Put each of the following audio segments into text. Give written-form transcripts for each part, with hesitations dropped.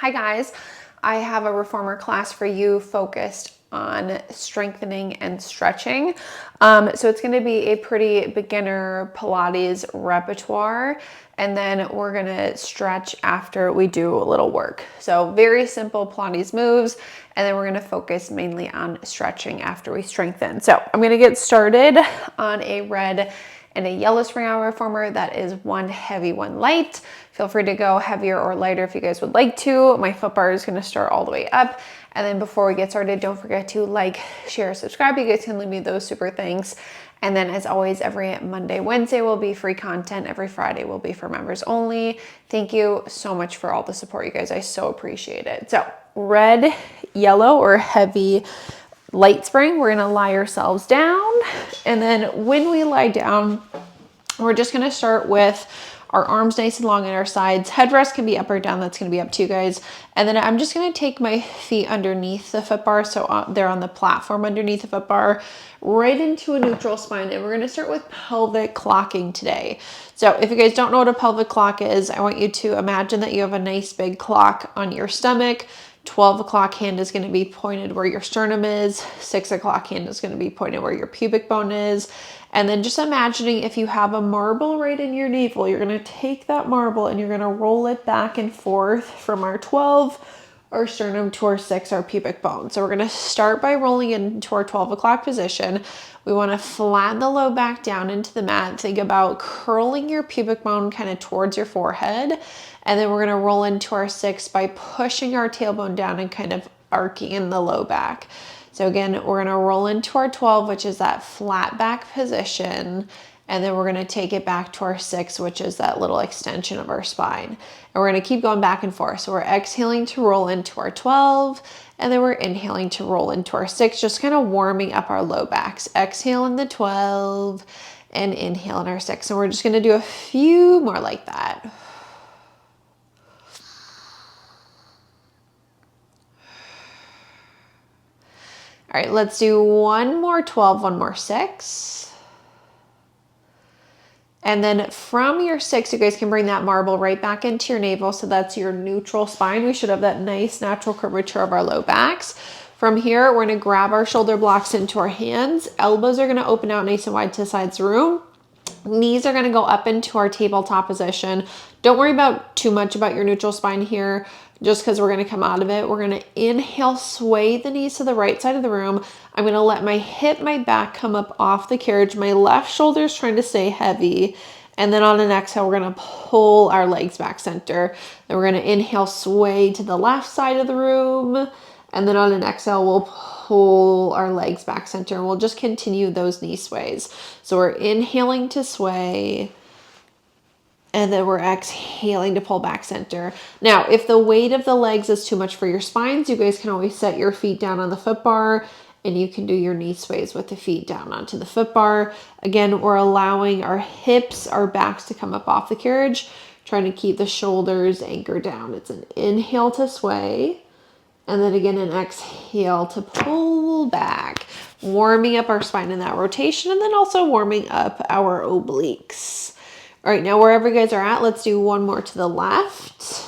Hi guys, I have a reformer class for you focused on strengthening and stretching. So it's going to be a pretty beginner Pilates repertoire, and then we're going to stretch after we do a little work. So very simple Pilates moves, and then we're going to focus mainly on stretching after we strengthen. So I'm going to get started on a red and a yellow spring arm reformer. That is one heavy, one light. Feel free to go heavier or lighter if you guys would like to. My foot bar is going to start all the way up. And then before we get started, don't forget to like, share, subscribe. You guys can leave me those super things. And then as always, every Monday, Wednesday will be free content. Every Friday will be for members only. Thank you so much for all the support, you guys. I so appreciate it. So red, yellow, or heavy light spring, we're gonna lie ourselves down. And then when we lie down, we're just gonna start with our arms nice and long at our sides. Headrest can be up or down, that's gonna be up to you guys. And then I'm just gonna take my feet underneath the foot bar, so they're on the platform underneath the foot bar, right into a neutral spine. And we're gonna start with pelvic clocking today. So if you guys don't know what a pelvic clock is, I want you to imagine that you have a nice big clock on your stomach. 12 o'clock hand is going to be pointed where your sternum is. 6 o'clock hand is going to be pointed where your pubic bone is. And then just imagining if you have a marble right in your navel, you're going to take that marble and you're going to roll it back and forth from our 12, our sternum, to our 6, our pubic bone. So we're going to start by rolling into our 12 o'clock position. We want to flatten the low back down into the mat. Think about curling your pubic bone kind of towards your forehead. And then we're going to roll into our 6 by pushing our tailbone down and kind of arcing in the low back. So again, we're going to roll into our 12, which is that flat back position. And then we're going to take it back to our 6, which is that little extension of our spine. And we're going to keep going back and forth. So we're exhaling to roll into our 12, and then we're inhaling to roll into our 6, just kind of warming up our low backs. Exhale in the 12 and inhale in our 6. And we're just going to do a few more like that. All right, let's do one more 12, one more 6. And then from your 6, you guys can bring that marble right back into your navel. So that's your neutral spine. We should have that nice natural curvature of our low backs. From here, we're going to grab our shoulder blocks into our hands. Elbows are going to open out nice and wide to the sides of the room. Knees are going to go up into our tabletop position. Don't worry about too much about your neutral spine here, just because we're going to come out of it. We're going to inhale, sway the knees to the right side of the room. I'm going to let my hip, my back come up off the carriage. My left shoulder is trying to stay heavy. And then on an exhale, we're going to pull our legs back center. Then we're going to inhale, sway to the left side of the room. And then on an exhale, we'll pull our legs back center, and we'll just continue those knee sways. So we're inhaling to sway, and then we're exhaling to pull back center. Now, if the weight of the legs is too much for your spines, you guys can always set your feet down on the foot bar, and you can do your knee sways with the feet down onto the foot bar. Again, we're allowing our hips, our backs to come up off the carriage, trying to keep the shoulders anchored down. It's an inhale to sway, and then again, an exhale to pull back, warming up our spine in that rotation, and then also warming up our obliques. All right, now wherever you guys are at, let's do one more to the left.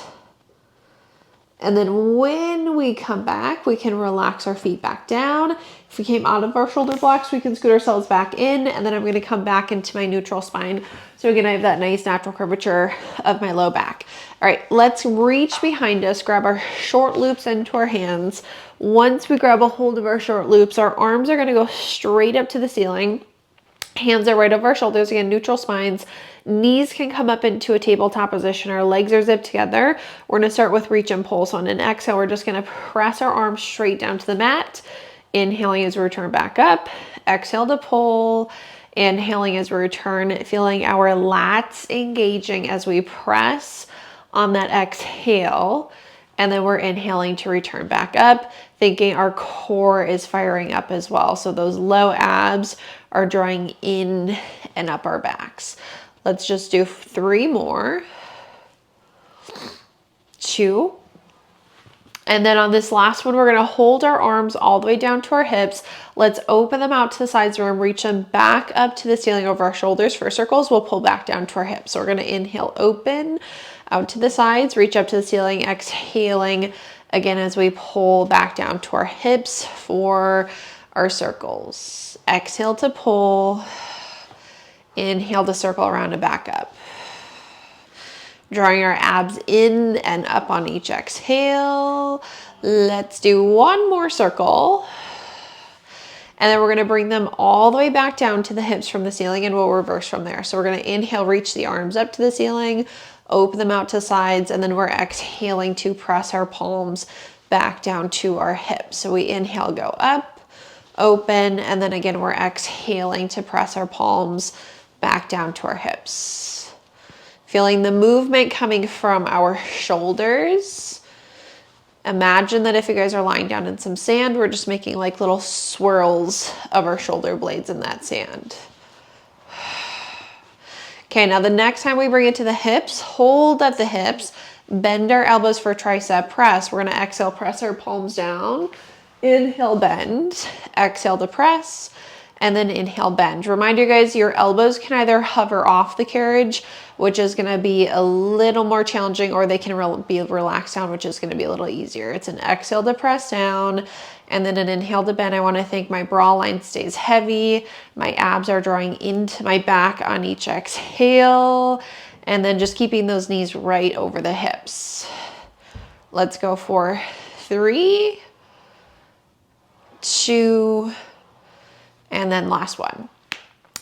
And then when we come back, we can relax our feet back down. If we came out of our shoulder blocks, we can scoot ourselves back in, and then I'm going to come back into my neutral spine. So again, I have that nice natural curvature of my low back. All right, let's reach behind us, grab our short loops into our hands. Once we grab a hold of our short loops, our arms are going to go straight up to the ceiling. Hands are right over our shoulders, again, neutral spines. Knees can come up into a tabletop position. Our legs are zipped together. We're going to start with reach and pull. So on an exhale, we're just going to press our arms straight down to the mat. Inhaling as we return back up. Exhale to pull. Inhaling as we return, feeling our lats engaging as we press on that exhale. And then we're inhaling to return back up, thinking our core is firing up as well. So those low abs are drawing in and up our backs. Let's just do 3 more. 2. And then on this last one, we're gonna hold our arms all the way down to our hips. Let's open them out to the sides. We're gonna reach them back up to the ceiling over our shoulders for circles. We'll pull back down to our hips. So we're gonna inhale, open out to the sides, reach up to the ceiling, exhaling again as we pull back down to our hips for our circles. Exhale to pull, inhale to circle around and back up. Drawing our abs in and up on each exhale. Let's do one more circle. And then we're gonna bring them all the way back down to the hips from the ceiling, and we'll reverse from there. So we're gonna inhale, reach the arms up to the ceiling, open them out to sides, and then we're exhaling to press our palms back down to our hips. So we inhale, go up, open, and then again, we're exhaling to press our palms back down to our hips. Feeling the movement coming from our shoulders. Imagine that if you guys are lying down in some sand, we're just making like little swirls of our shoulder blades in that sand. Okay, now the next time we bring it to the hips, hold at the hips, bend our elbows for tricep press. We're gonna exhale, press our palms down, inhale, bend, exhale to press, and then inhale, bend. Remind you guys, your elbows can either hover off the carriage, which is gonna be a little more challenging, or they can be relaxed down, which is gonna be a little easier. It's an exhale to press down, and then an inhale to bend. I wanna think my bra line stays heavy. My abs are drawing into my back on each exhale, and then just keeping those knees right over the hips. Let's go for 3, 2, and then last one.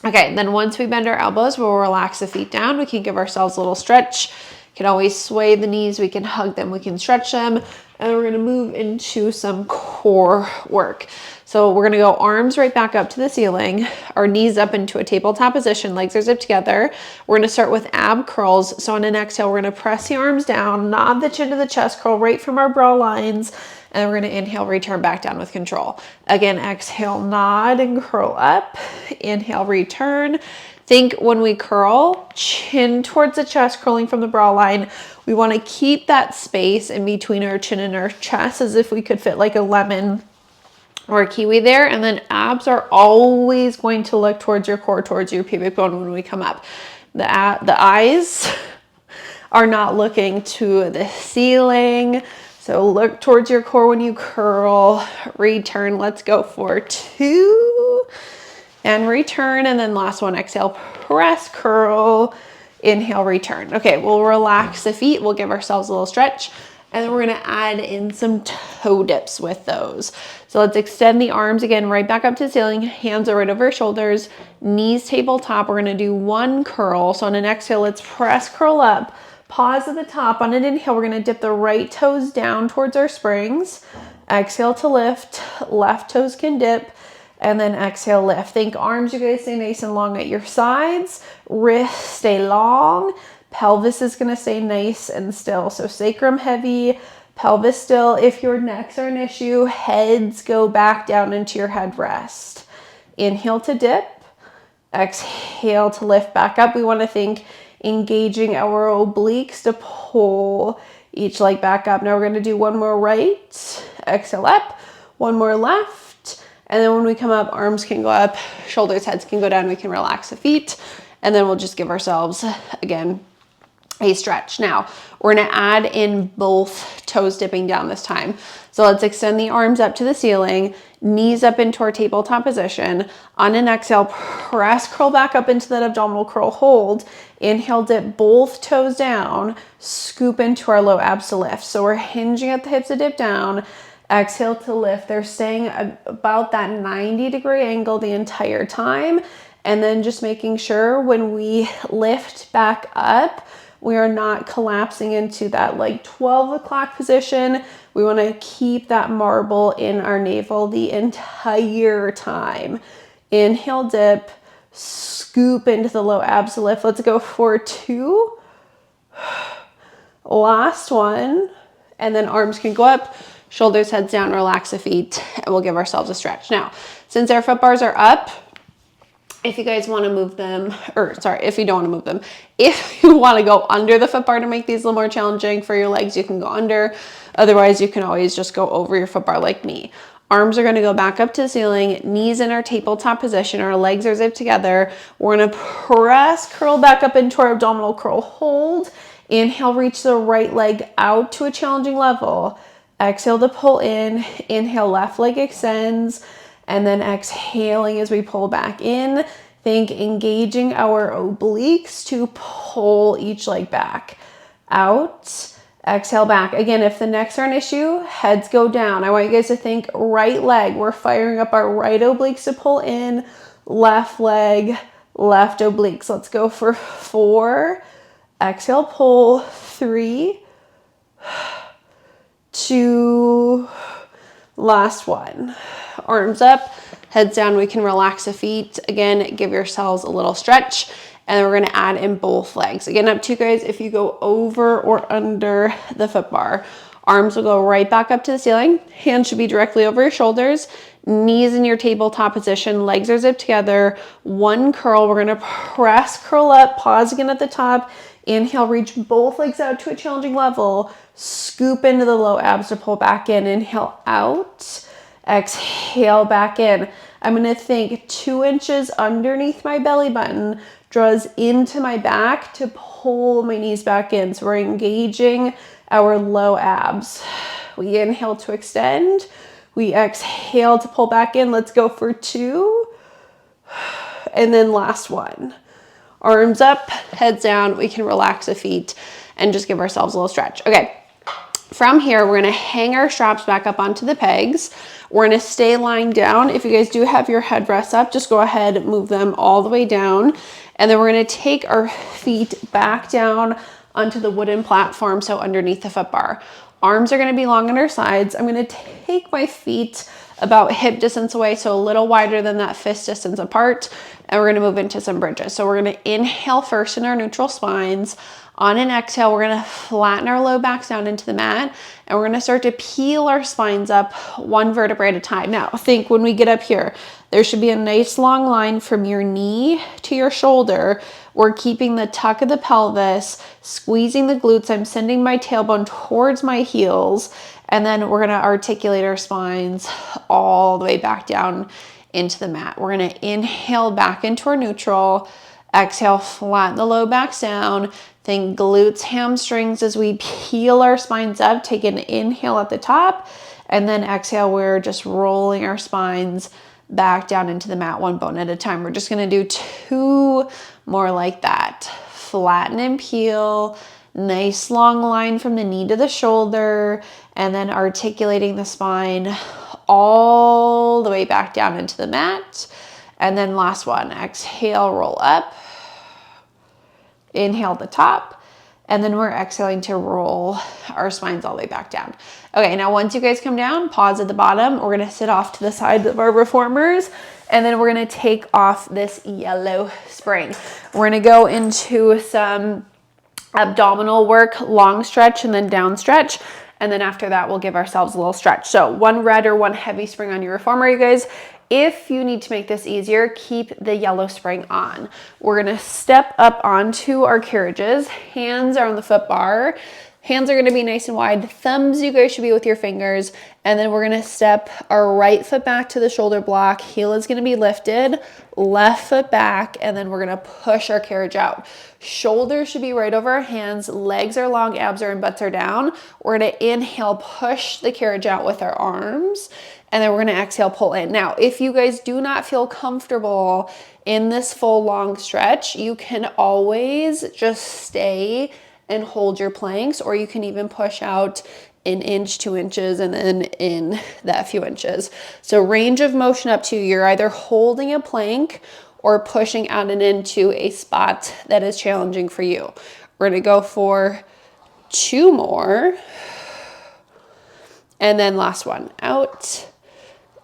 Okay, then once we bend our elbows, we'll relax the feet down. We can give ourselves a little stretch. We can always sway the knees. We can hug them. We can stretch them. And we're gonna move into some core work. So we're gonna go arms right back up to the ceiling, our knees up into a tabletop position, legs are zipped together. We're gonna start with ab curls. So on an exhale, we're gonna press the arms down, nod the chin to the chest, curl right from our brow lines, and we're gonna inhale, return back down with control. Again, exhale, nod and curl up. Inhale, return. Think when we curl, chin towards the chest, curling from the brow line. We wanna keep that space in between our chin and our chest as if we could fit like a lemon or a kiwi there. And then abs are always going to look towards your core, towards your pubic bone when we come up. The eyes are not looking to the ceiling. So look towards your core when you curl, return. Let's go for 2 and return. And then last one, exhale, press, curl, inhale, return. Okay, we'll relax the feet. We'll give ourselves a little stretch. And then we're gonna add in some toe dips with those. So let's extend the arms again, right back up to the ceiling. Hands are right over shoulders, knees tabletop. We're gonna do 1 curl. So on an exhale, let's press, curl up. Pause at the top. On an inhale, we're gonna dip the right toes down towards our springs. Exhale to lift, left toes can dip, and then exhale, lift. Think arms, you guys stay nice and long at your sides. Wrists stay long. Pelvis is gonna stay nice and still. So sacrum heavy, pelvis still. If your necks are an issue, heads go back down into your headrest. Inhale to dip, exhale to lift back up. We wanna think engaging our obliques to pull each leg back up. Now we're gonna do 1 more right, exhale up, 1 more left, and then when we come up, arms can go up, shoulders, heads can go down, we can relax the feet, and then we'll just give ourselves, again, a stretch. Now, we're gonna add in both toes dipping down this time. So let's extend the arms up to the ceiling, knees up into our tabletop position. On an exhale, press, curl back up into that abdominal curl hold. Inhale, dip both toes down, scoop into our low abs to lift. So we're hinging at the hips to dip down. Exhale to lift. They're staying about that 90-degree angle the entire time. And then just making sure when we lift back up, we are not collapsing into that like 12 o'clock position. We want to keep that marble in our navel the entire time. Inhale, dip, scoop into the low abs to lift. Let's go for 2. Last one. And then arms can go up, shoulders, heads down, relax the feet, and we'll give ourselves a stretch. Now, since our foot bars are up, If you guys want to move them, or sorry, if you don't want to move them, if you want to go under the foot bar to make these a little more challenging for your legs, you can go under. Otherwise, you can always just go over your foot bar like me. Arms are going to go back up to the ceiling, knees in our tabletop position, our legs are zipped together. We're going to press, curl back up into our abdominal curl hold. Inhale, reach the right leg out to a challenging level. Exhale to pull in. Inhale, left leg extends. And then exhaling as we pull back in. Think engaging our obliques to pull each leg back. Out. Exhale back. Again, if the necks are an issue, heads go down. I want you guys to think right leg. We're firing up our right obliques to pull in. Left leg, left obliques. Let's go for 4. Exhale, pull. 3, 2, last one. Arms up, heads down. We can relax the feet. Again, give yourselves a little stretch. And then we're gonna add in both legs. Again, up to you guys if you go over or under the foot bar. Arms will go right back up to the ceiling. Hands should be directly over your shoulders. Knees in your tabletop position. Legs are zipped together. One curl. We're gonna press, curl up, pause again at the top. Inhale, reach both legs out to a challenging level. Scoop into the low abs to pull back in. Inhale, out. Exhale, back in. I'm gonna think 2 inches underneath my belly button, draws into my back to pull my knees back in. So we're engaging our low abs. We inhale to extend. We exhale to pull back in. Let's go for 2. And then last one. Arms up, heads down. We can relax the feet and just give ourselves a little stretch. Okay. From here, we're gonna hang our straps back up onto the pegs. We're gonna stay lying down. If you guys do have your headrests up, just go ahead and move them all the way down. And then we're gonna take our feet back down onto the wooden platform, so underneath the foot bar. Arms are gonna be long on our sides. I'm gonna take my feet about hip distance away, so a little wider than that fist distance apart. And we're gonna move into some bridges. So we're gonna inhale first in our neutral spines. On an exhale, we're gonna flatten our low backs down into the mat, and we're gonna start to peel our spines up 1 vertebrae at a time. Now, think when we get up here, there should be a nice long line from your knee to your shoulder. We're keeping the tuck of the pelvis, squeezing the glutes. I'm sending my tailbone towards my heels, and then we're gonna articulate our spines all the way back down into the mat. We're gonna inhale back into our neutral. Exhale, flatten the low backs down. Think glutes, hamstrings as we peel our spines up. Take an inhale at the top, and then exhale, we're just rolling our spines back down into the mat 1 bone at a time. We're just gonna do 2 more like that. Flatten and peel. Nice long line from the knee to the shoulder, and then articulating the spine all the way back down into the mat. And then last one, exhale, roll up. Inhale at the top, and then we're exhaling to roll our spines all the way back down. Okay, now once you guys come down, pause at the bottom. We're gonna sit off to the sides of our reformers, and then we're gonna take off this yellow spring. We're gonna go into some abdominal work, long stretch, and then down stretch. And then after that, we'll give ourselves a little stretch. So 1 red or 1 heavy spring on your reformer, you guys. If you need to make this easier, keep the yellow spring on. We're gonna step up onto our carriages. Hands are on the foot bar. Hands are gonna be nice and wide. Thumbs, you guys should be with your fingers. And then we're gonna step our right foot back to the shoulder block. Heel is gonna be lifted, left foot back, and then we're gonna push our carriage out. Shoulders should be right over our hands. Legs are long, abs are in, butts are down. We're gonna inhale, push the carriage out with our arms. And then we're gonna exhale, pull in. Now, if you guys do not feel comfortable in this full long stretch, you can always just stay and hold your planks, or you can even push out 1 inch, 2 inches, and then in that few inches. So range of motion up to you. You're either holding a plank or pushing out and into a spot that is challenging for you. We're gonna go for 2 more. And then last one, out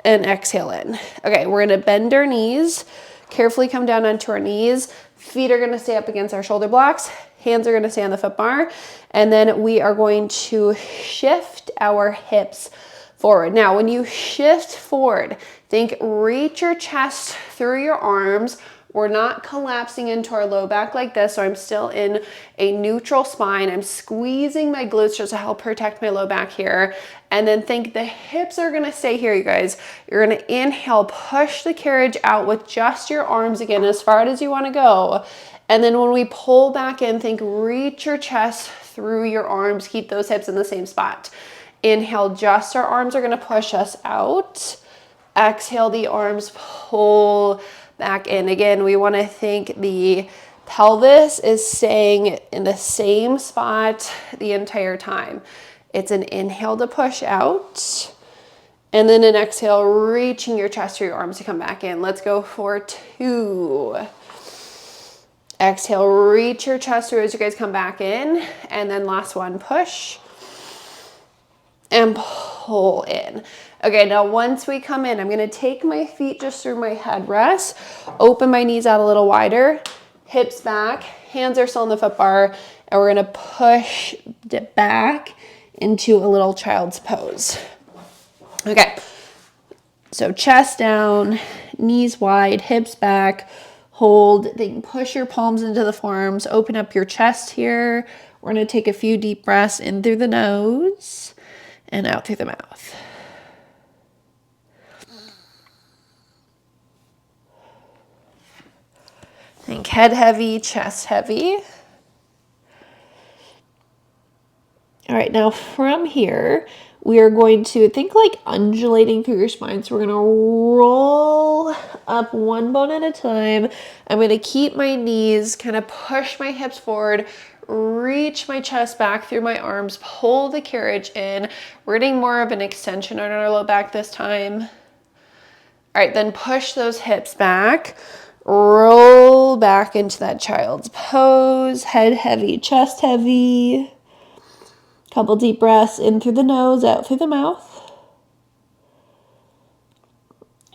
and exhale in. Okay, we're gonna bend our knees, carefully come down onto our knees. Feet are gonna stay up against our shoulder blocks. Hands are gonna stay on the foot bar. And then we are going to shift our hips forward. Now, when you shift forward, think reach your chest through your arms, We're not collapsing into our low back like this, so I'm still in a neutral spine. I'm squeezing my glutes just to help protect my low back here. And then think the hips are gonna stay here, you guys. You're gonna inhale, push the carriage out with just your arms again, as far as you wanna go. And then when we pull back in, think reach your chest through your arms. Keep those hips in the same spot. Inhale, just our arms are gonna push us out. Exhale, the arms pull back in. Again, we want to think the pelvis is staying in the same spot the entire time. It's an inhale to push out, and then an exhale, reaching your chest or your arms to come back in. Let's go for 2. Exhale, reach your chest through as you guys come back in, and then last one, push and pull in. Okay, now once we come in, I'm gonna take my feet just through my headrest, open my knees out a little wider, hips back, hands are still on the foot bar, and we're gonna push it back into a little child's pose. Okay, so chest down, knees wide, hips back, hold, then push your palms into the forearms, open up your chest here. We're gonna take a few deep breaths in through the nose and out through the mouth. Think head heavy, chest heavy. All right, now from here, we are going to think like undulating through your spine. So we're going to roll up one bone at a time. I'm going to keep my knees, kind of push my hips forward, reach my chest back through my arms, pull the carriage in. We're getting more of an extension on our low back this time. All right, then push those hips back. Roll back into that child's pose, head heavy, chest heavy. Couple deep breaths in through the nose, out through the mouth.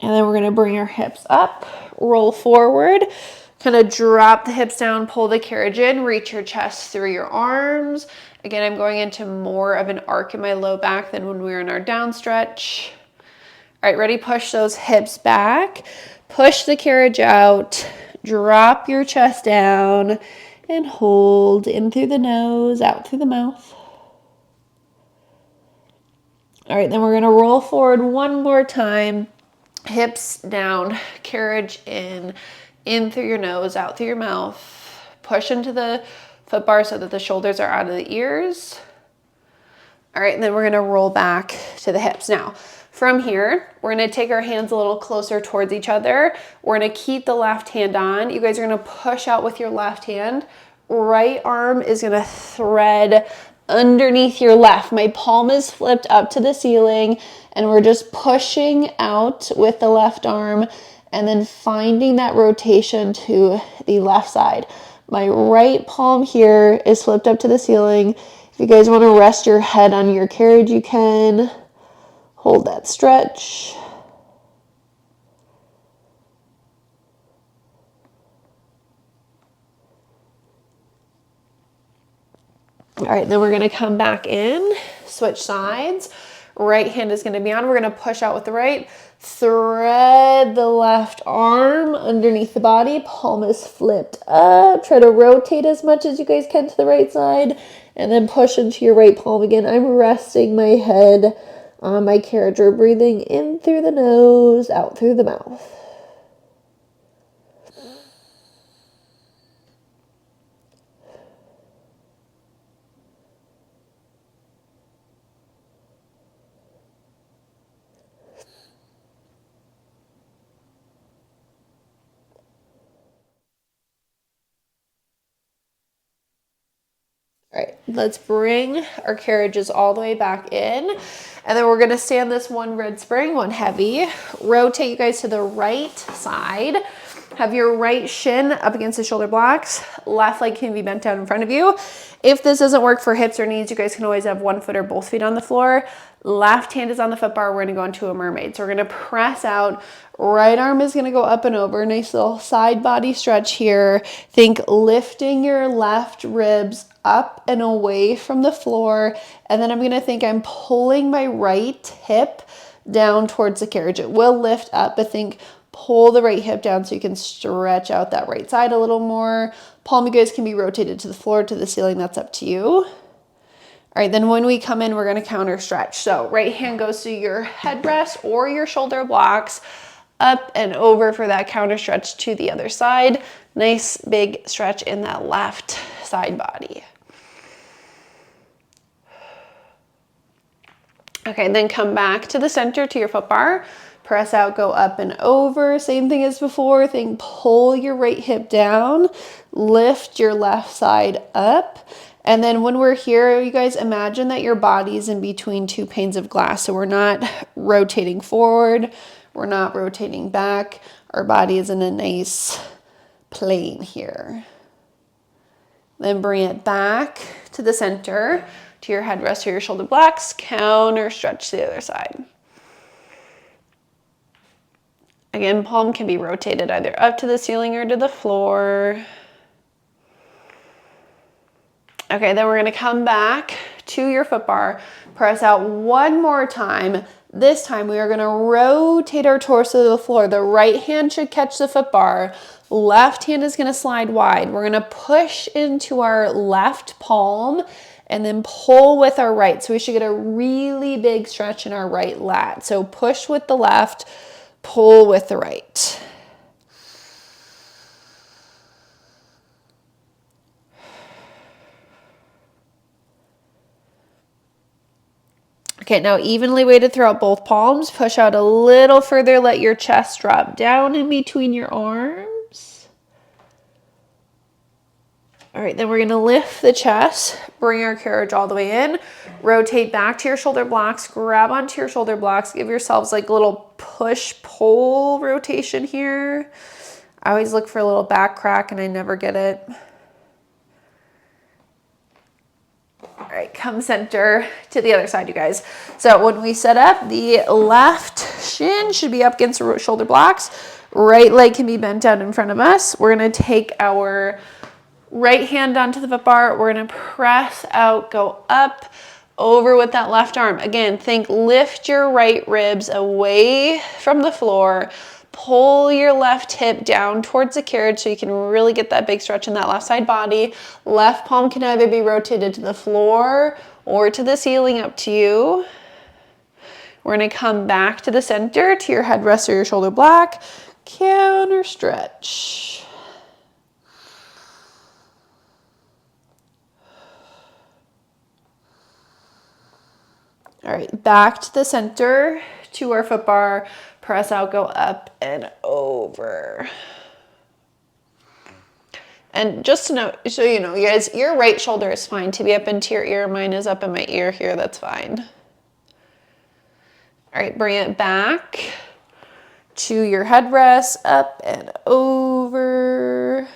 And then we're gonna bring our hips up, roll forward, kind of drop the hips down, pull the carriage in, reach your chest through your arms. Again, I'm going into more of an arc in my low back than when we were in our down stretch. All right, ready? Push those hips back. Push the carriage out, drop your chest down, and hold in through the nose, out through the mouth. All right, then we're gonna roll forward one more time. Hips down, carriage in through your nose, out through your mouth. Push into the foot bar so that the shoulders are out of the ears. All right, and then we're gonna roll back to the hips. Now, from here, we're gonna take our hands a little closer towards each other. We're gonna keep the left hand on. You guys are gonna push out with your left hand. Right arm is gonna thread underneath your left. My palm is flipped up to the ceiling, and we're just pushing out with the left arm and then finding that rotation to the left side. My right palm here is flipped up to the ceiling. If you guys wanna rest your head on your carriage, you can. Hold that stretch. All right, then we're gonna come back in, switch sides. Right hand is gonna be on. We're gonna push out with the right, thread the left arm underneath the body, palm is flipped up. Try to rotate as much as you guys can to the right side, and then push into your right palm again. I'm resting my head on my carriage. We're breathing in through the nose, out through the mouth. All right, let's bring our carriages all the way back in. And then we're gonna stand this one red spring, one heavy. Rotate you guys to the right side. Have your right shin up against the shoulder blocks. Left leg can be bent down in front of you. If this doesn't work for hips or knees, you guys can always have one foot or both feet on the floor. Left hand is on the foot bar. We're gonna go into a mermaid. So we're gonna press out. Right arm is gonna go up and over. Nice little side body stretch here. Think lifting your left ribs up and away from the floor. And then I'm gonna think I'm pulling my right hip down towards the carriage. It will lift up, but think pull the right hip down so you can stretch out that right side a little more. Palm, you guys can be rotated to the floor, to the ceiling. That's up to you. All right, then when we come in, we're gonna counter stretch. So right hand goes to your headrest or your shoulder blocks, up and over for that counter stretch to the other side. Nice big stretch in that left side body. Okay, then come back to the center to your foot bar. Press out, go up and over. Same thing as before. Pull your right hip down, lift your left side up. And then when we're here, you guys imagine that your body's in between two panes of glass. So we're not rotating forward, we're not rotating back. Our body is in a nice plane here. Then bring it back to the center, to your headrest or your shoulder blocks, counter stretch to the other side. Again, palm can be rotated either up to the ceiling or to the floor. Okay, then we're gonna come back to your foot bar, press out one more time. This time we are gonna rotate our torso to the floor. The right hand should catch the foot bar. Left hand is gonna slide wide. We're gonna push into our left palm and then pull with our right. So we should get a really big stretch in our right lat. So push with the left, pull with the right. Okay, now evenly weighted throughout both palms. Push out a little further. Let your chest drop down in between your arms. All right, then we're gonna lift the chest, bring our carriage all the way in, rotate back to your shoulder blocks, grab onto your shoulder blocks, give yourselves like a little push-pull rotation here. I always look for a little back crack and I never get it. All right, come center to the other side, you guys. So when we set up, the left shin should be up against the shoulder blocks. Right leg can be bent down in front of us. We're gonna take our right hand onto the foot bar. We're gonna press out, go up, over with that left arm. Again, lift your right ribs away from the floor. Pull your left hip down towards the carriage so you can really get that big stretch in that left side body. Left palm can either be rotated to the floor or to the ceiling, up to you. We're gonna come back to the center, to your headrest or your shoulder block. Counter stretch. All right, back to the center, to our foot bar. Press out, go up and over. And just to note, so you know, you guys, your right shoulder is fine to be up into your ear. Mine is up in my ear here, that's fine. All right, bring it back to your headrest, up and over.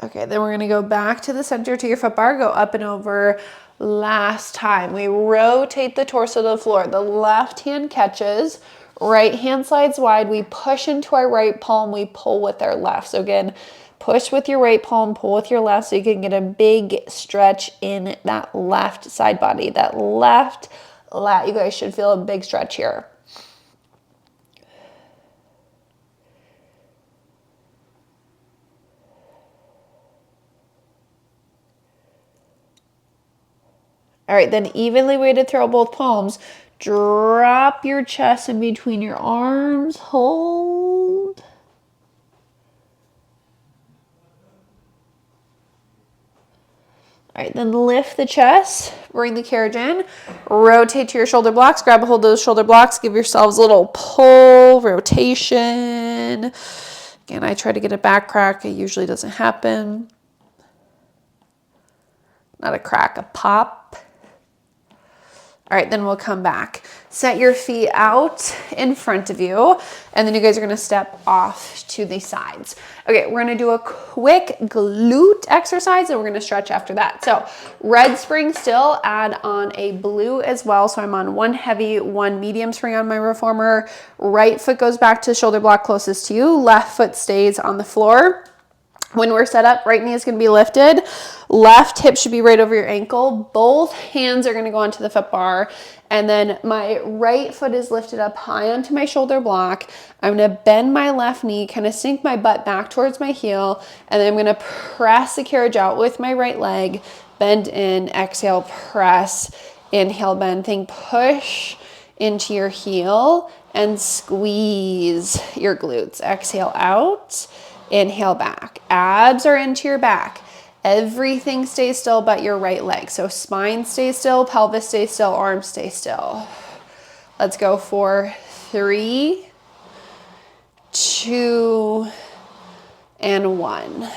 Okay, then we're gonna go back to the center to your foot bar, go up and over. Last time, we rotate the torso to the floor. The left hand catches, right hand slides wide. We push into our right palm, we pull with our left. So again, push with your right palm, pull with your left so you can get a big stretch in that left side body. That left lat, you guys should feel a big stretch here. All right, then evenly weighted throughout both palms. Drop your chest in between your arms. Hold. All right, then lift the chest. Bring the carriage in. Rotate to your shoulder blocks. Grab a hold of those shoulder blocks. Give yourselves a little pull, rotation. Again, I try to get a back crack. It usually doesn't happen. Not a crack, a pop. All right, then we'll come back. Set your feet out in front of you, and then you guys are gonna step off to the sides. Okay, we're gonna do a quick glute exercise, and we're gonna stretch after that. So red spring still, add on a blue as well. So I'm on one heavy, one medium spring on my reformer. Right foot goes back to the shoulder block closest to you. Left foot stays on the floor. When we're set up, right knee is going to be lifted. Left hip should be right over your ankle. Both hands are going to go onto the foot bar. And then my right foot is lifted up high onto my shoulder block. I'm going to bend my left knee, kind of sink my butt back towards my heel. And then I'm going to press the carriage out with my right leg. Bend in, exhale, press, inhale, bend. Think push into your heel and squeeze your glutes. Exhale out. Inhale back. Abs are into your back. Everything stays still but your right leg. So spine stays still, pelvis stays still, arms stay still. Let's go for 3, 2, and 1. All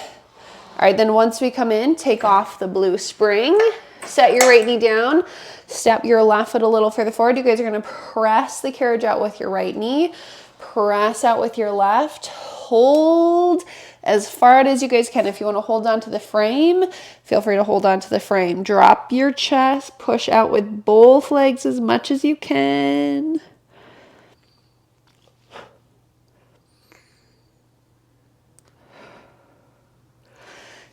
right, then once we come in, take off the blue spring. Set your right knee down. Step your left foot a little further forward. You guys are going to press the carriage out with your right knee. Press out with your left. Hold as far out as you guys can. If you want to hold on to the frame, feel free to hold on to the frame. Drop your chest, push out with both legs as much as you can.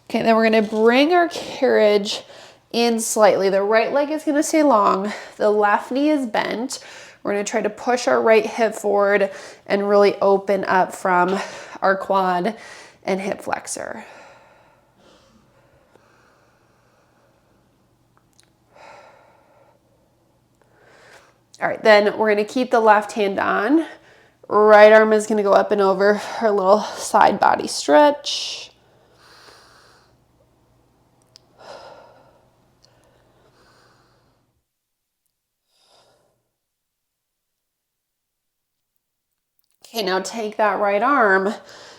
Okay, then we're going to bring our carriage in slightly. The right leg is going to stay long. The left knee is bent. We're going to try to push our right hip forward and really open up from our quad and hip flexor. All right, then we're going to keep the left hand on. Right arm is going to go up and over our little side body stretch. Okay, now take that right arm,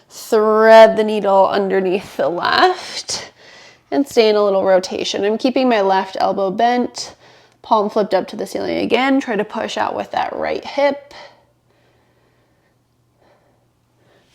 thread the needle underneath the left, and stay in a little rotation. I'm keeping my left elbow bent, palm flipped up to the ceiling again. Try to push out with that right hip.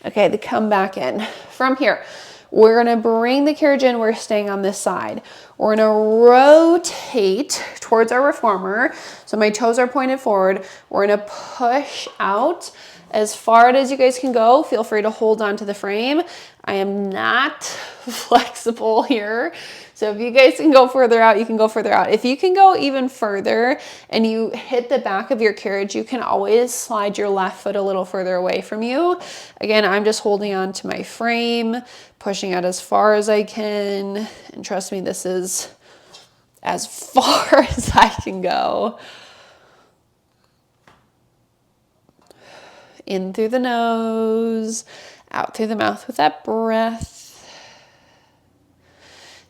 Okay, then come back in. From here, we're gonna bring the carriage in. We're staying on this side. We're gonna rotate towards our reformer. So my toes are pointed forward. We're gonna push out as far as you guys can go. Feel free to hold on to the frame. I am not flexible here. So if you guys can go further out, you can go further out. If you can go even further and you hit the back of your carriage, you can always slide your left foot a little further away from you. Again, I'm just holding on to my frame, pushing out as far as I can. And trust me, this is as far as I can go. In through the nose, out through the mouth with that breath.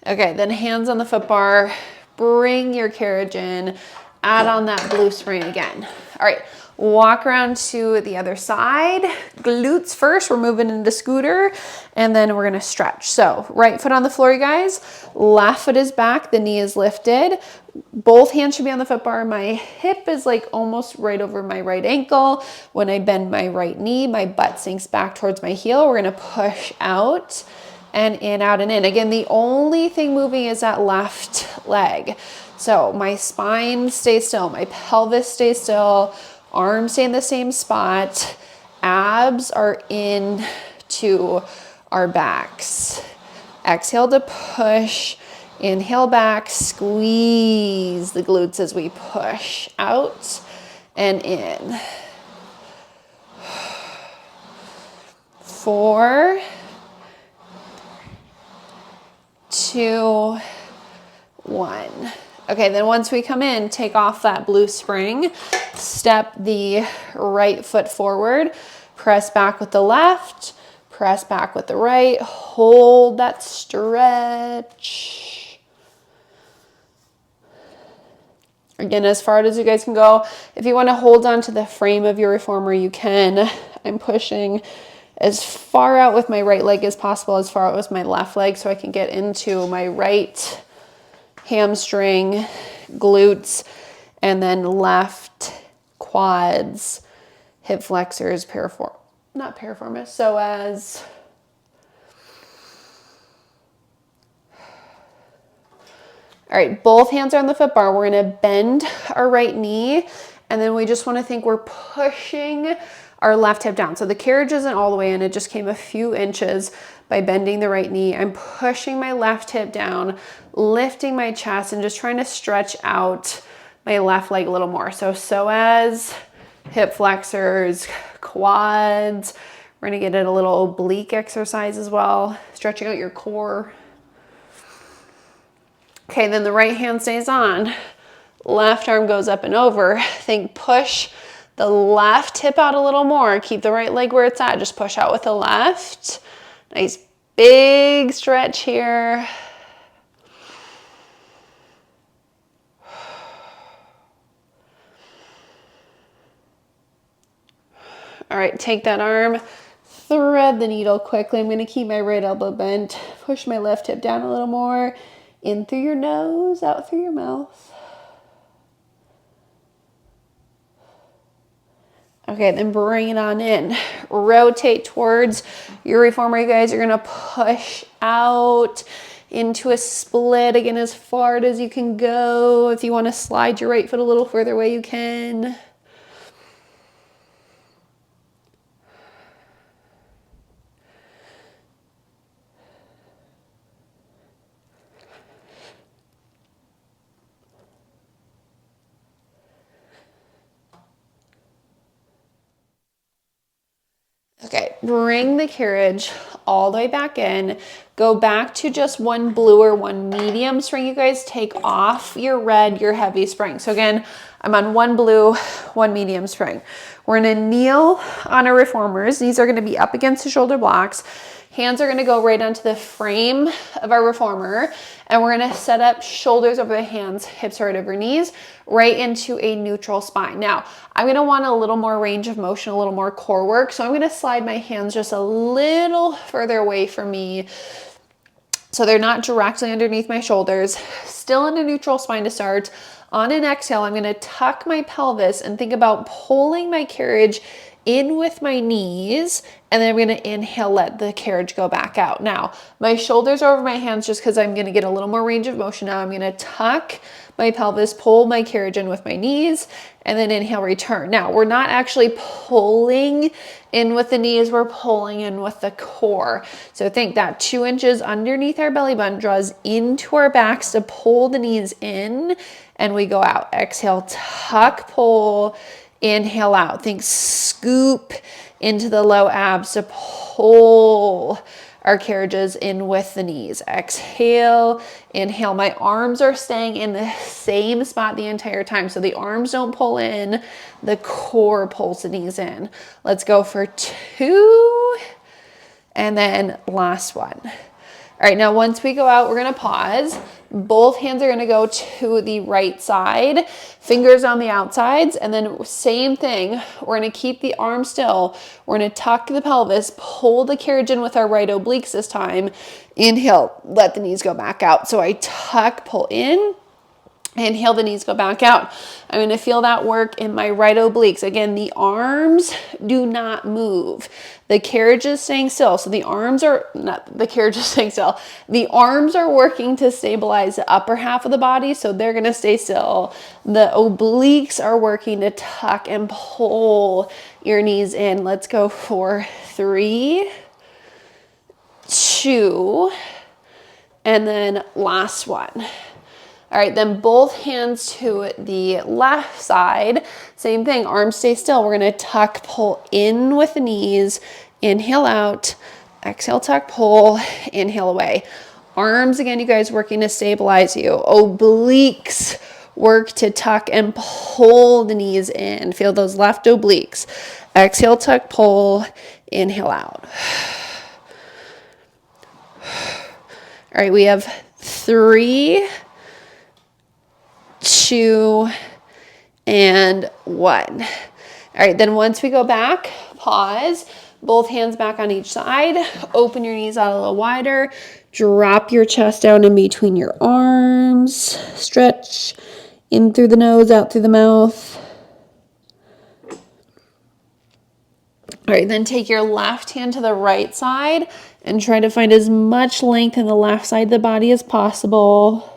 Okay, then hands on the foot bar, bring your carriage in, add on that blue spring again. All right, walk around to the other side. Glutes first, we're moving into scooter, and then we're gonna stretch. So right foot on the floor, you guys. Left foot is back, the knee is lifted. Both hands should be on the foot bar. My hip is like almost right over my right ankle. When I bend my right knee, my butt sinks back towards my heel. We're gonna push out and in, out, and in. Again, the only thing moving is that left leg. So my spine stays still, my pelvis stays still, arms stay in the same spot, abs are into our backs. Exhale to push, inhale back, squeeze the glutes as we push out and in. 4, 2, 1. Okay, then once we come in, take off that blue spring, step the right foot forward, press back with the left, press back with the right, hold that stretch. Again, as far as you guys can go. If you want to hold on to the frame of your reformer, you can. I'm pushing as far out with my right leg as possible, as far out with my left leg, so I can get into my right hamstring, glutes, and then left quads, hip flexors, piriformis, psoas. All right, both hands are on the foot bar. We're gonna bend our right knee, and then we just wanna think we're pushing our left hip down. So the carriage isn't all the way in, it just came a few inches by bending the right knee. I'm pushing my left hip down, lifting my chest, and just trying to stretch out my left leg a little more. So psoas, hip flexors, quads. We're gonna get in a little oblique exercise as well, stretching out your core. Okay, then the right hand stays on. Left arm goes up and over. Think push the left hip out a little more. Keep the right leg where it's at. Just push out with the left. Nice big stretch here. All right, take that arm, thread the needle quickly. I'm gonna keep my right elbow bent. Push my left hip down a little more. In through your nose, out through your mouth. Okay, then bring it on in. Rotate towards your reformer, you guys. You're gonna push out into a split, again, as far as you can go. If you wanna slide your right foot a little further away, you can. Okay, bring the carriage all the way back in. Go back to just one blue or one medium spring. You guys take off your red, your heavy spring. So again, I'm on one blue, one medium spring. We're gonna kneel on our reformers. Knees are gonna be up against the shoulder blocks. Hands are gonna go right onto the frame of our reformer, and we're gonna set up shoulders over the hands, hips right over knees, right into a neutral spine. Now, I'm gonna want a little more range of motion, a little more core work, so I'm gonna slide my hands just a little further away from me so they're not directly underneath my shoulders. Still in a neutral spine to start. On an exhale, I'm gonna tuck my pelvis and think about pulling my carriage in with my knees, and then I'm gonna inhale, let the carriage go back out. Now, my shoulders are over my hands just because I'm gonna get a little more range of motion. Now I'm gonna tuck my pelvis, pull my carriage in with my knees, and then inhale, return. Now, we're not actually pulling in with the knees, we're pulling in with the core. So think that 2 inches underneath our belly button draws into our backs to pull the knees in, and we go out. Exhale, tuck, pull, inhale out. Think scoop into the low abs to pull our carriages in with the knees. Exhale, inhale. My arms are staying in the same spot the entire time. So the arms don't pull in, the core pulls the knees in. Let's go for 2, and then last one. All right, now once we go out, we're gonna pause. Both hands are gonna go to the right side, fingers on the outsides, and then same thing. We're gonna keep the arm still. We're gonna tuck the pelvis, pull the carriage in with our right obliques this time. Inhale, let the knees go back out. So I tuck, pull in. Inhale, the knees go back out. I'm gonna feel that work in my right obliques. Again, the arms do not move. The carriage is staying still. So the arms are, not the carriage is staying still. The arms are working to stabilize the upper half of the body. So they're gonna stay still. The obliques are working to tuck and pull your knees in. Let's go for 3, 2, and then last one. All right, then both hands to the left side. Same thing, arms stay still. We're gonna tuck, pull in with the knees. Inhale out, exhale, tuck, pull, inhale away. Arms, again, you guys working to stabilize you. Obliques work to tuck and pull the knees in. Feel those left obliques. Exhale, tuck, pull, inhale out. All right, we have 3, 2, and 1. All right, then once we go back, pause, both hands back on each side, open your knees out a little wider, drop your chest down in between your arms, stretch in through the nose, out through the mouth. All right, then take your left hand to the right side and try to find as much length in the left side of the body as possible.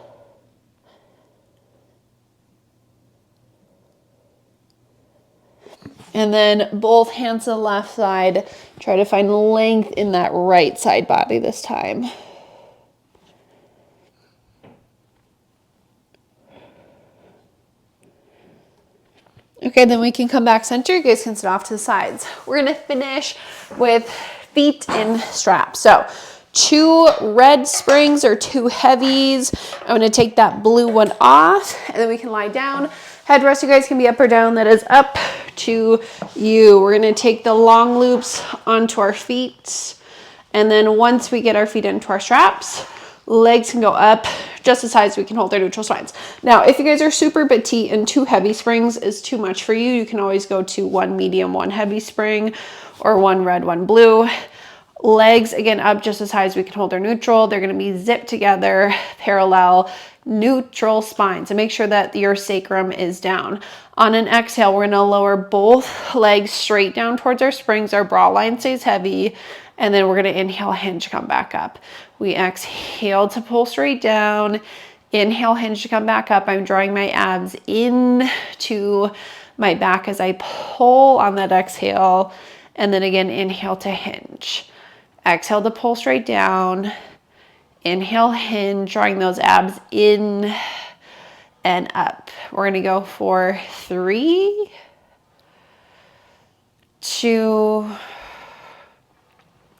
And then both hands to the left side. Try to find length in that right side body this time. Okay, then we can come back center. You guys can sit off to the sides. We're gonna finish with feet in straps. So 2 red springs or 2 heavies. I'm gonna take that blue one off, and then we can lie down. Headrest, you guys can be up or down. That is up to you. We're gonna take the long loops onto our feet. And then once we get our feet into our straps, legs can go up just as high as we can hold their neutral spines. Now, if you guys are super petite and 2 heavy springs is too much for you, you can always go to 1 medium, 1 heavy spring, or 1 red, 1 blue. Legs, again, up just as high as we can hold our neutral. They're gonna be zipped together, parallel, neutral spine. So make sure that your sacrum is down. On an exhale, we're gonna lower both legs straight down towards our springs. Our bra line stays heavy. And then we're gonna inhale, hinge, come back up. We exhale to pull straight down. Inhale, hinge to come back up. I'm drawing my abs into my back as I pull on that exhale. And then again, inhale to hinge. Exhale to pull straight down. Inhale, hinge, drawing those abs in and up. We're gonna go for 3, 2,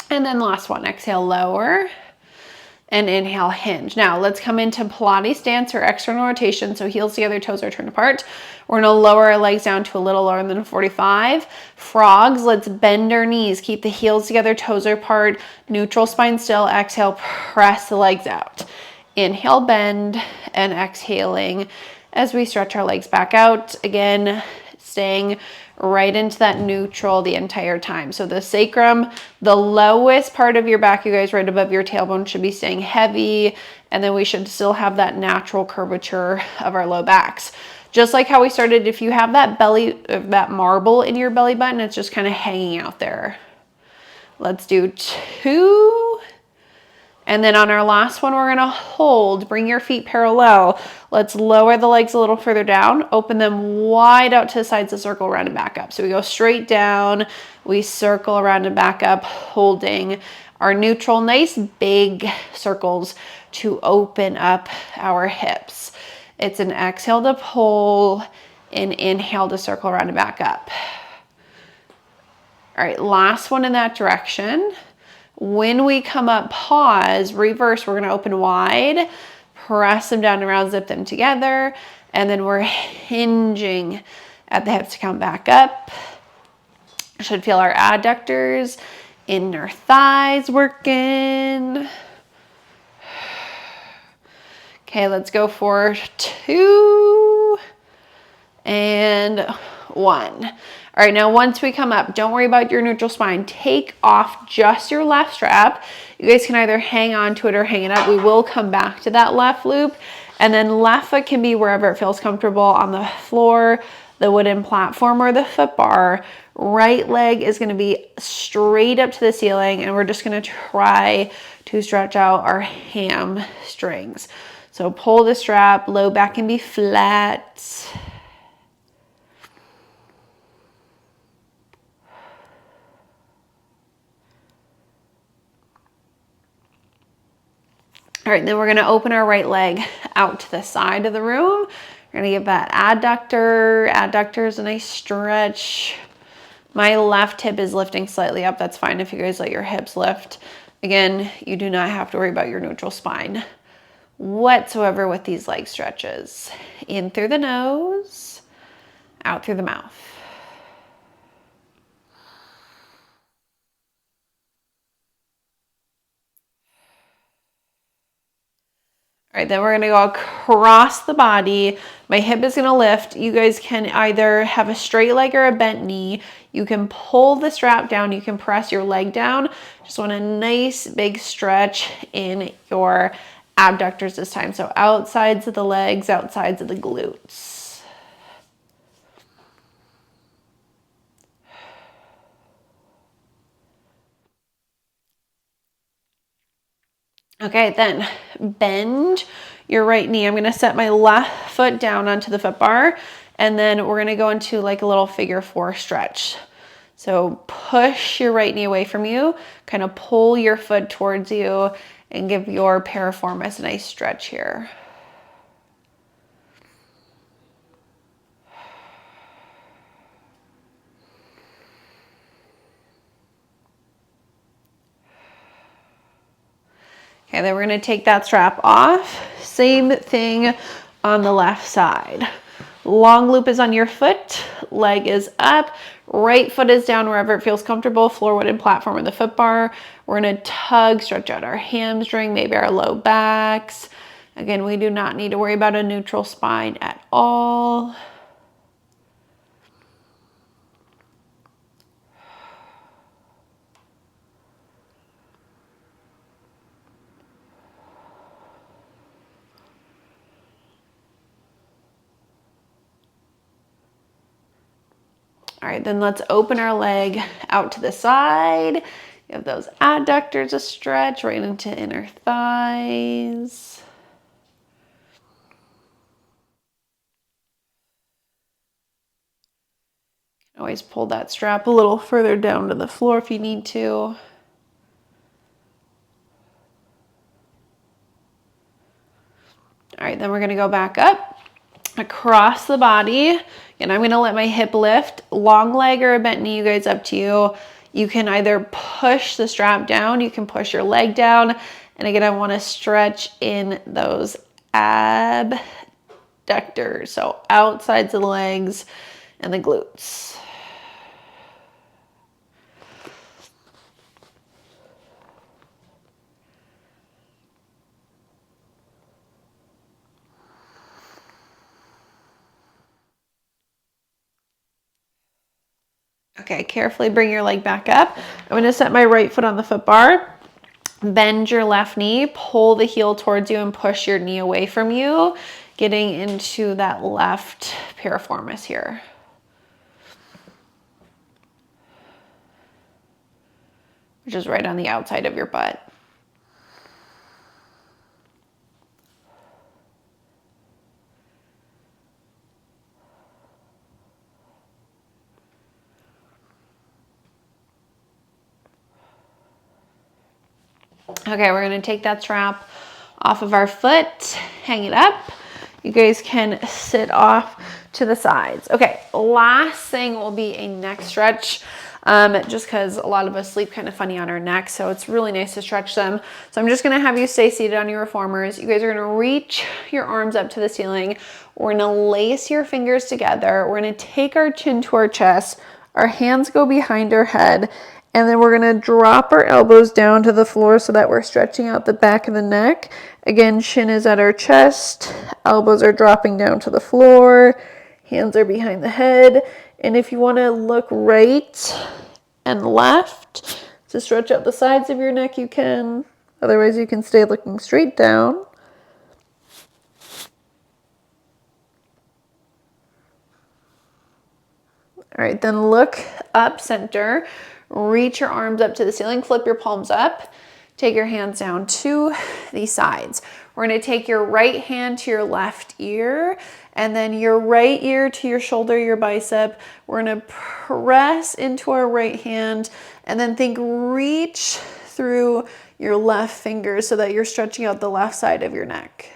and then last one. Exhale, lower, and inhale, hinge. Now let's come into Pilates stance or external rotation. So heels together, toes are turned apart. We're gonna lower our legs down to a little lower than a 45. Frogs, let's bend our knees. Keep the heels together, toes are apart, neutral spine still. Exhale, press the legs out. Inhale, bend, and exhaling as we stretch our legs back out. Again, staying right into that neutral the entire time. So the sacrum, the lowest part of your back, you guys, right above your tailbone, should be staying heavy. And then we should still have that natural curvature of our low backs. Just like how we started, if you have that belly, that marble in your belly button, it's just kind of hanging out there. Let's do 2. And then on our last one, we're gonna hold, bring your feet parallel. Let's lower the legs a little further down, open them wide out to the sides, to circle around and back up. So we go straight down, we circle around and back up, holding our neutral, nice big circles to open up our hips. It's an exhale to pull, and inhale to circle around and back up. All right, last one in that direction. When we come up, pause, reverse, we're gonna open wide, press them down around, zip them together, and then we're hinging at the hips to come back up. Should feel our adductors, inner thighs working. Okay, let's go for 2 and 1. All right, now once we come up, don't worry about your neutral spine. Take off just your left strap. You guys can either hang on to it or hang it up. We will come back to that left loop. And then left foot can be wherever it feels comfortable, on the floor, the wooden platform, or the foot bar. Right leg is gonna be straight up to the ceiling, and we're just gonna try to stretch out our hamstrings. So pull the strap, low back can be flat. All right, then we're gonna open our right leg out to the side of the room. We're gonna give that adductor is a nice stretch. My left hip is lifting slightly up. That's fine if you guys let your hips lift. Again, you do not have to worry about your neutral spine whatsoever with these leg stretches. In through the nose, out through the mouth. All right, then we're gonna go across the body. My hip is gonna lift. You guys can either have a straight leg or a bent knee. You can pull the strap down. You can press your leg down. Just want a nice big stretch in your abductors this time. So outsides of the legs, outsides of the glutes. Okay, then bend your right knee. I'm gonna set my left foot down onto the foot bar, And then we're gonna go into like a little figure 4 stretch. So push your right knee away from you, kind of pull your foot towards you and give your piriformis a nice stretch here. Okay, then we're gonna take that strap off. Same thing on the left side. Long loop is on your foot, leg is up, right foot is down wherever it feels comfortable, floor, wooden platform, or the foot bar. We're gonna tug, stretch out our hamstring, maybe our low backs. Again, we do not need to worry about a neutral spine at all. All right, then let's open our leg out to the side. Give those adductors a stretch right into inner thighs. Always pull that strap a little further down to the floor if you need to. All right, then we're gonna go back up, across the body, and I'm gonna let my hip lift. Long leg or a bent knee, you guys, up to you. You can either push the strap down, you can push your leg down, and again, I wanna stretch in those abductors, so outsides of the legs and the glutes. Okay, carefully bring your leg back up. I'm gonna set my right foot on the foot bar, bend your left knee, pull the heel towards you and push your knee away from you, getting into that left piriformis here. Which is right on the outside of your butt. Okay, we're gonna take that strap off of our foot, hang it up. You guys can sit off to the sides. Okay, last thing will be a neck stretch. Just because a lot of us sleep kind of funny on our neck, so it's really nice to stretch them. So I'm just gonna have you stay seated on your reformers. You guys are gonna reach your arms up to the ceiling. We're gonna lace your fingers together. We're gonna take our chin to our chest. Our hands go behind our head. And then we're gonna drop our elbows down to the floor so that we're stretching out the back of the neck. Again, chin is at our chest, elbows are dropping down to the floor, hands are behind the head. And if you wanna look right and left to stretch out the sides of your neck, you can. Otherwise, you can stay looking straight down. All right, then look up center. Reach your arms up to the ceiling, flip your palms up, take your hands down to the sides. We're gonna take your right hand to your left ear, and then your right ear to your shoulder, your bicep. We're gonna press into our right hand, and then reach through your left finger so that you're stretching out the left side of your neck.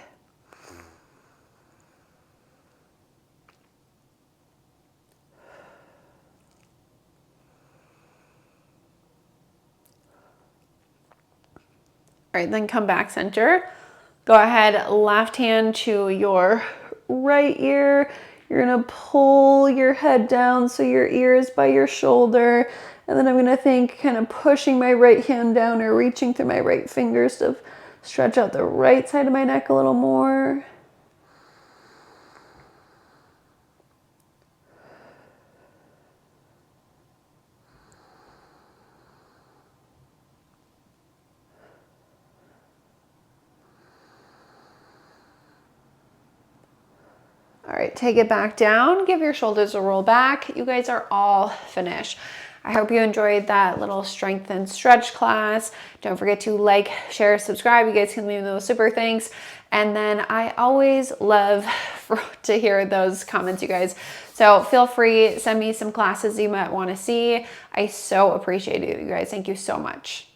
All right, then come back center. Go ahead, left hand to your right ear. You're gonna pull your head down so your ear is by your shoulder. And then I'm gonna kind of pushing my right hand down or reaching through my right fingers to stretch out the right side of my neck a little more. All right, take it back down, give your shoulders a roll back. You guys are all finished. I hope you enjoyed that little strength and stretch class. Don't forget to like, share, subscribe. You guys can leave me those super thanks. And then I always love to hear those comments, you guys. So feel free, send me some classes you might want to see. I so appreciate it, you guys. Thank you so much.